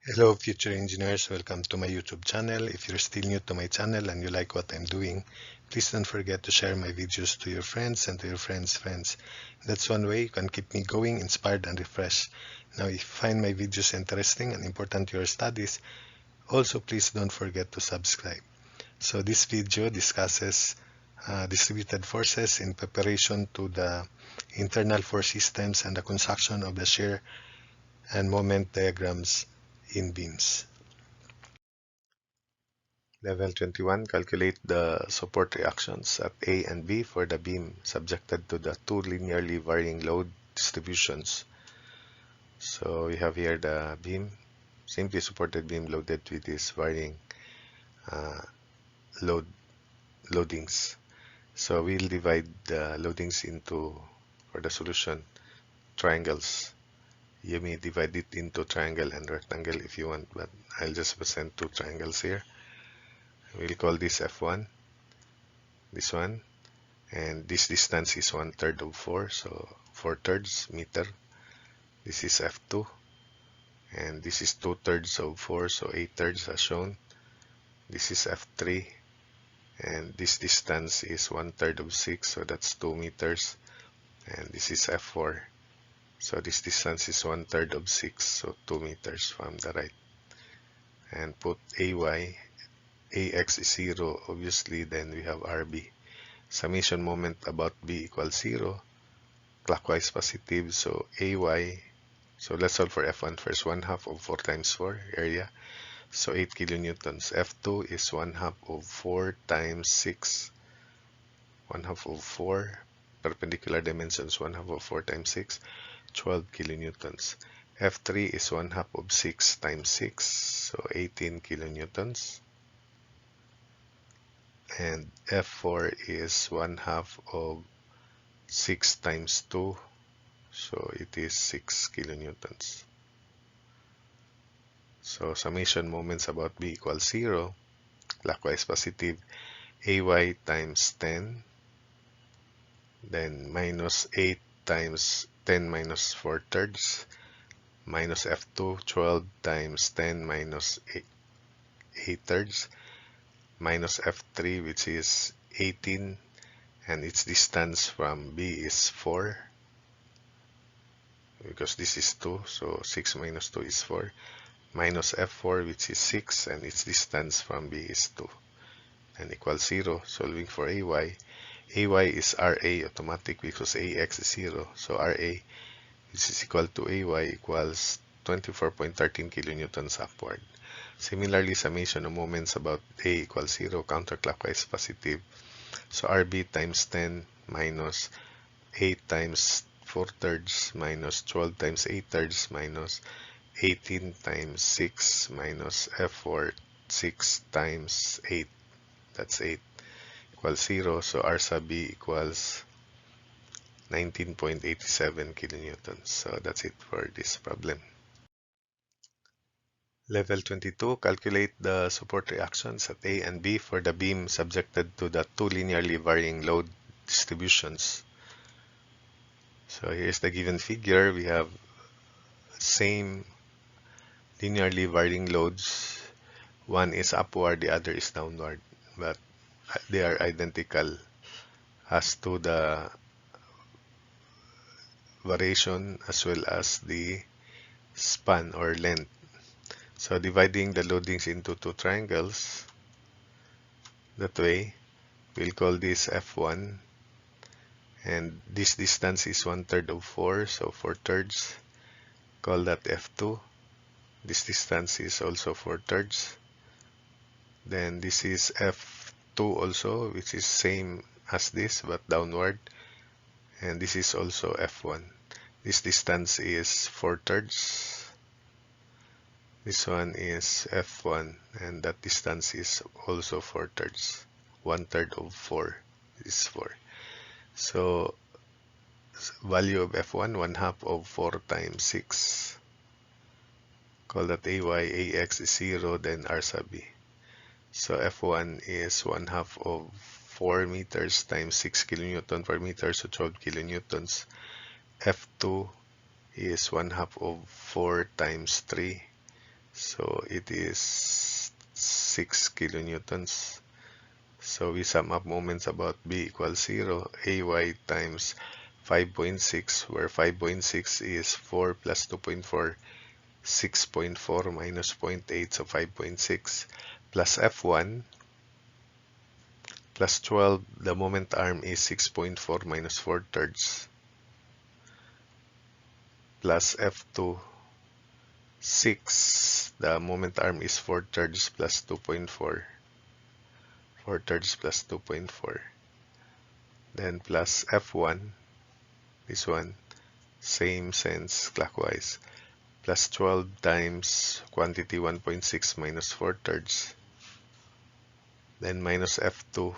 Hello, future engineers. Welcome to my YouTube channel. If you're still new to my channel and you like what I'm doing, please don't forget to share my videos to your friends and to your friends' friends. That's one way you can keep me going, inspired, and refreshed. Now, if you find my videos interesting and important to your studies, also please don't forget to subscribe. So this video discusses distributed forces in preparation to the internal force systems and the construction of the shear and moment diagrams in beams. Level 21, calculate the support reactions at A and B for the beam subjected to the two linearly varying load distributions. So we have here the beam, simply supported beam loaded with these varying uh, load loadings. So we'll divide the loadings into, for the solution, triangles. You may divide it into triangle and rectangle if you want, but I'll just present two triangles here. We'll call this F1, this one, and this distance is 1/3 of 4, so 4/3 meter. This is F2, and this is 2/3 of 4, so 8/3 as shown. This is F3, and this distance is 1/3 of 6, so that's 2 meters. And this is F4, so this distance is 1/3 of 6, so 2 meters from the right. And put AY, AX is 0, obviously, then we have RB. Summation moment about B equals 0, clockwise positive, so AY, so let's solve for F1 first. 1/2 of 4 times 4, area, so 8 kilonewtons. F2 is 1/2 of 4 times 6, 1/2 of 4, perpendicular dimensions, 1/2 of 4 times 6, 12 kilonewtons. F3 is 1/2 of 6 times 6, so 18 kilonewtons. And F4 is 1/2 of 6 times 2, so it is 6 kilonewtons. So summation moments about B equals 0, clockwise positive, AY times 10, then minus 8 times 10 minus 4/3, minus F2, 12 times 10 minus 8/3, minus F3, which is 18, and its distance from B is 4, because this is 2, so 6 minus 2 is 4, minus F4, which is 6, and its distance from B is 2, and equals 0. Solving for AY. AY is RA automatic because AX is 0, so RA, which is equal to AY, equals 24.13 kilonewtons upward. Similarly, summation of moments about A equals 0, counterclockwise positive. So RB times 10 minus 8 times 4/3 minus 12 times 8/3 minus 18 times 6 minus F4, 6 times 8, that's 8, equals 0. So R sub B equals 19.87 kilonewtons. So that's it for this problem. Level 22, calculate the support reactions at A and B for the beam subjected to the two linearly varying load distributions. So here's the given figure. We have same linearly varying loads. One is upward, the other is downward, but they are identical as to the variation as well as the span or length. So dividing the loadings into two triangles, that way, we'll call this F1, and this distance is 1/3 of 4, so 4/3. Call that F2. This distance is also 4/3. Then this is F2 also, which is same as this but downward, and this is also F1. This distance is 4/3. This one is F1, and that distance is also 4/3. 1/3 of 4 is 4. So value of F1, 1/2 of 4 times 6. Call that AY, AX is 0, then R sub B. So F1 is 1/2 of 4 meters times 6 kilonewton per meter, so 12 kilonewtons. F2 is 1/2 of 4 times 3, So it is 6 kilonewtons. So we sum up moments about B equals 0, AY times 5.6, where 5.6 is 4 plus 2.4, 6.4 minus 0.8, so 5.6, plus F1, plus 12, the moment arm is 6.4 minus 4 thirds, plus F2, 6, the moment arm is 4 thirds plus 2.4, 4 thirds plus 2.4, then plus F1, this one, same sense clockwise, plus 12 times quantity 1.6 minus 4 thirds, then minus F2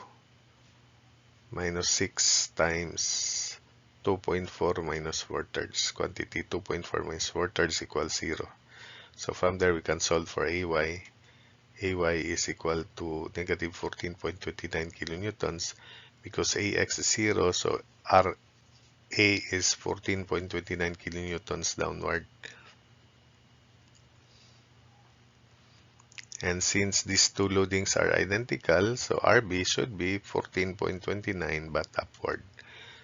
minus 6 times 2.4 minus 4 thirds, quantity 2.4 minus 4 thirds equals 0. So from there we can solve for AY. AY is equal to negative 14.29 kilonewtons because AX is 0, so RA is 14.29 kilonewtons downward. And since these two loadings are identical, so RB should be 14.29 but upward.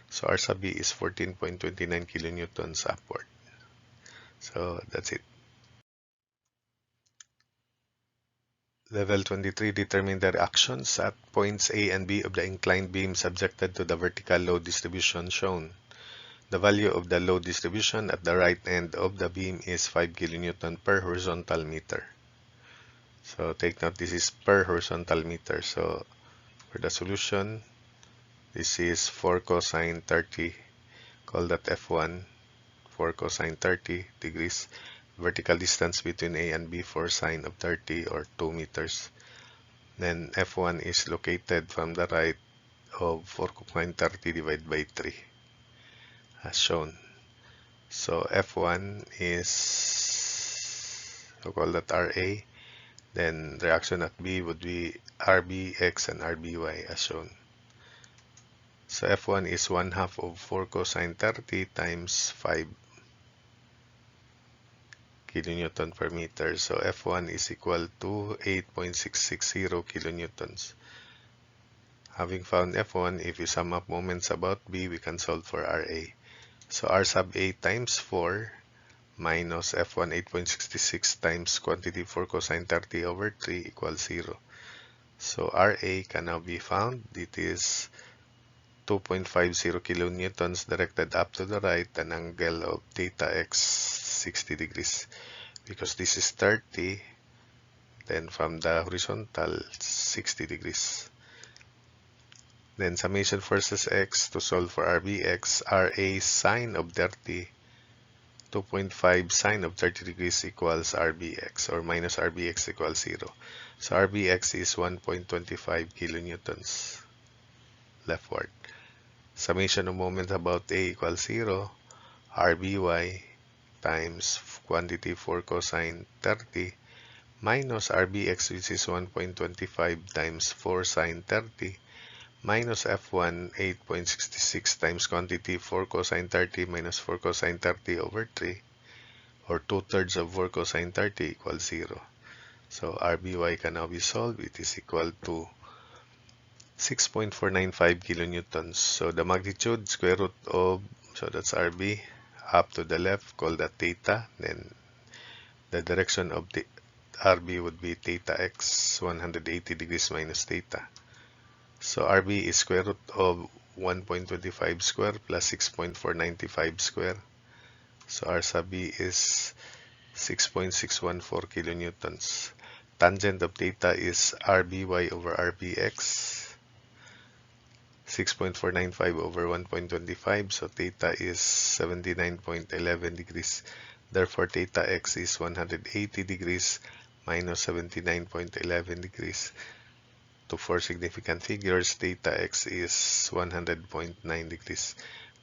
So R sub B is 14.29 kilonewtons upward. So that's it. Level 23, determine the reactions at points A and B of the inclined beam subjected to the vertical load distribution shown. The value of the load distribution at the right end of the beam is 5 kilonewton per horizontal meter. So take note, this is per horizontal meter. So for the solution, this is 4 cosine 30. Call that F1, 4 cosine 30 degrees. Vertical distance between A and B for sine of 30 or 2 meters. Then F1 is located from the right of 4 cosine 30 divided by 3 as shown. So F1 is, we'll call that RA. Then reaction at B would be RBX and RBY as shown. So F1 is 1/2 of 4 cosine 30 times 5 kilonewton per meter. So F1 is equal to 8.660 kilonewtons. Having found F1, if we sum up moments about B, we can solve for RA. So R sub A times 4 minus F1 8.66 times quantity 4 cosine 30 over 3 equals 0. So RA can now be found. It is 2.50 kilonewtons directed up to the right, an angle of theta x 60 degrees. Because this is 30, then from the horizontal, 60 degrees. Then summation versus x to solve for RBX, RA sine of 30, 2.5 sine of 30 degrees equals RBX, or minus RBX equals 0. So RBX is 1.25 kilonewtons leftward. Summation of moment about A equals 0, RBY times quantity 4 cosine 30 minus RBX, which is 1.25 times 4 sine 30 minus F1 8.66 times quantity 4 cosine 30 minus 4 cosine 30 over 3, or 2/3 of 4 cosine 30 equals 0. So RBY can now be solved. It is equal to 6.495 kilonewtons. So the magnitude, square root of, so that's RB, up to the left, call that theta. Then the direction of the RB would be theta x, 180 degrees minus theta. So RB is square root of 1.25 square plus 6.495 square. So R sub B is 6.614 kilonewtons. Tangent of theta is RBY over RBX, 6.495 over 1.25, so theta is 79.11 degrees. Therefore, theta x is 180 degrees minus 79.11 degrees. To 4 significant figures, theta x is 100.9 degrees.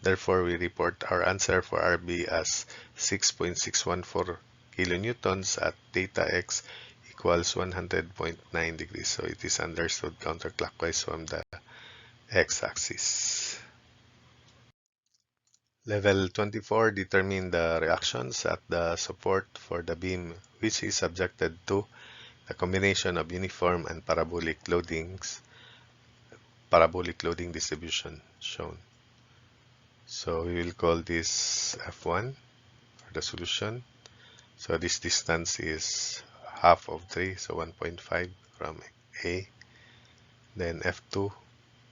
Therefore, we report our answer for RB as 6.614 kilonewtons at theta x equals 100.9 degrees. So it is understood counterclockwise from the x-axis. Level 24, determine the reactions at the support for the beam which is subjected to the combination of uniform and parabolic loading distribution shown. So we will call this F1 for the solution. So this distance is half of 3, so 1.5 from A. Then F2,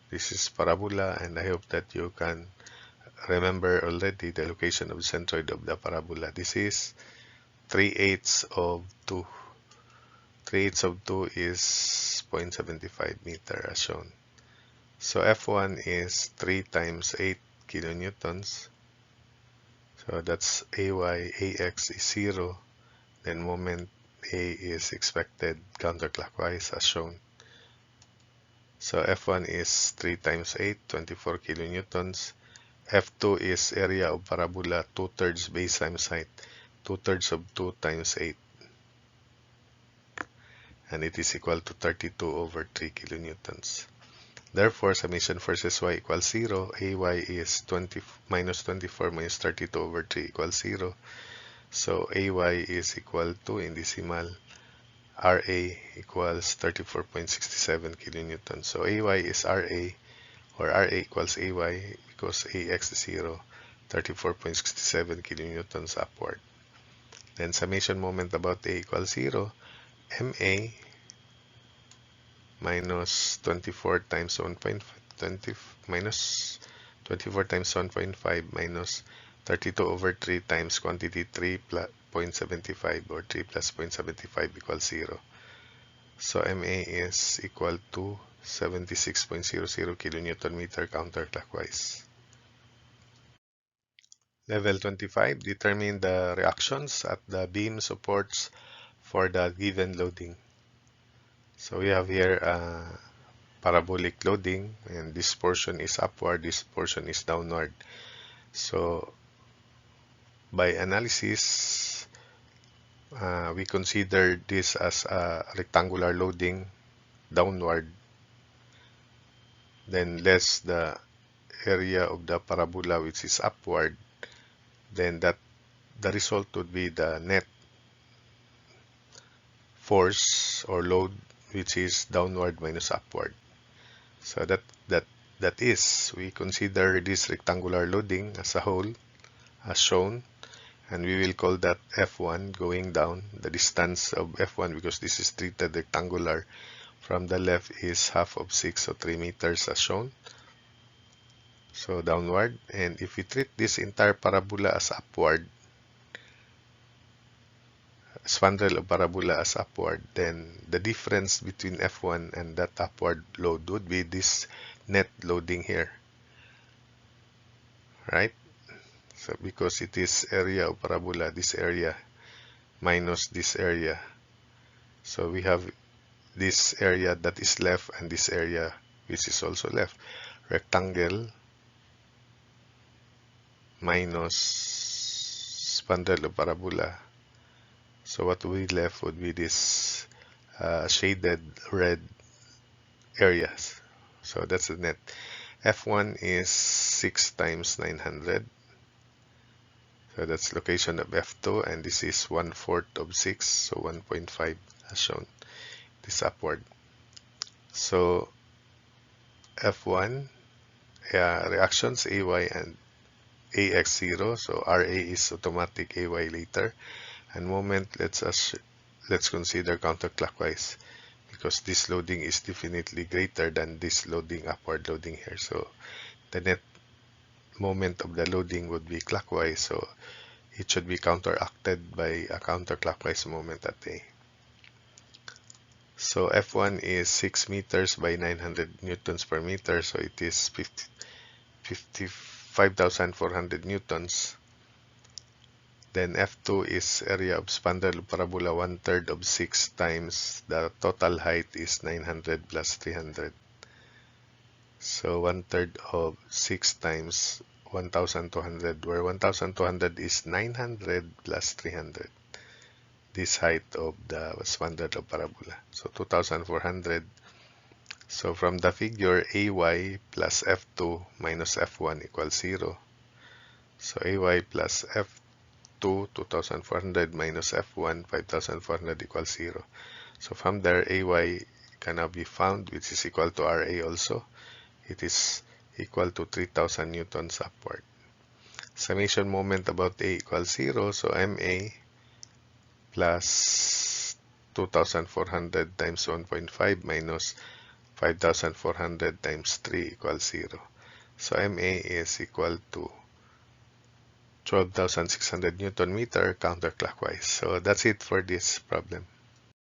this is parabola, and I hope that you can remember already the location of the centroid of the parabola. This is 3/8 of 2. 3/8 of 2 is 0.75 meter as shown. So F1 is 3 times 8 kilonewtons. So that's AX is 0. Then moment A is expected counterclockwise as shown. So F1 is 3 times 8, 24 kilonewtons. F2 is area of parabola 2/3 base times height. 2/3 of 2 times 8. And it is equal to 32 over 3 kilonewtons. Therefore, summation forces y equals 0. AY is minus 24 minus 32 over 3 equals 0. So AY is equal to, in decimal, RA equals 34.67 kilonewtons. So AY is RA, or RA equals AY, because AX is 0, 34.67 kilonewtons upward. Then summation moment about A equals 0, MA minus 24 times 1.5 minus 24 times 1.5 minus 32 over 3 times quantity 3 plus 0.75, or 3 plus 0.75 equals 0. So MA is equal to 76.00 kilonewton meter counterclockwise. Level 25, determine the reactions at the beam supports for the given loading. So we have here parabolic loading, and this portion is upward, this portion is downward. So by analysis, we consider this as a rectangular loading downward, then less the area of the parabola which is upward, then that the result would be the net force or load which is downward minus upward. So that is, we consider this rectangular loading as a whole as shown, and we will call that F1 going down. The distance of F1, because this is treated rectangular, from the left is half of 6, so 3 meters as shown. So downward, and if we treat this entire parabola as upward, spandrel of parabola as upward, then the difference between F1 and that upward load would be this net loading here, right? So because it is area of parabola, this area minus this area. So we have this area that is left and this area which is also left. Rectangle minus spandrel of parabola. So what we left would be this shaded red areas. So that's the net. F1 is 6 times 900. So that's location of F2, and this is 1/4 of 6, so 1.5 as shown. This upward. So F1, reactions AY and AX0, so RA is automatic, AY later. And moment, let's consider counterclockwise, because this loading is definitely greater than this loading, upward loading here. So the net moment of the loading would be clockwise, so it should be counteracted by a counterclockwise moment at A. So F1 is 6 meters by 900 newtons per meter, so it is 55,400 newtons. Then F2 is area of spandrel of parabola 1/3 of 6 times the total height is 900 plus 300. So 1/3 of 6 times 1,200, where 1,200 is 900 plus 300. This height of the spandrel of parabola. So 2,400. So from the figure, AY plus F2 minus F1 equals 0. So AY plus F2 2400 minus F1 5400 equals 0. So from there, AY can now be found, which is equal to RA also. It is equal to 3000 newtons upward. Summation moment about A equals 0, so MA plus 2400 times 1.5 minus 5400 times 3 equals 0. So MA is equal to 12,600 Newton meter counterclockwise. So that's it for this problem.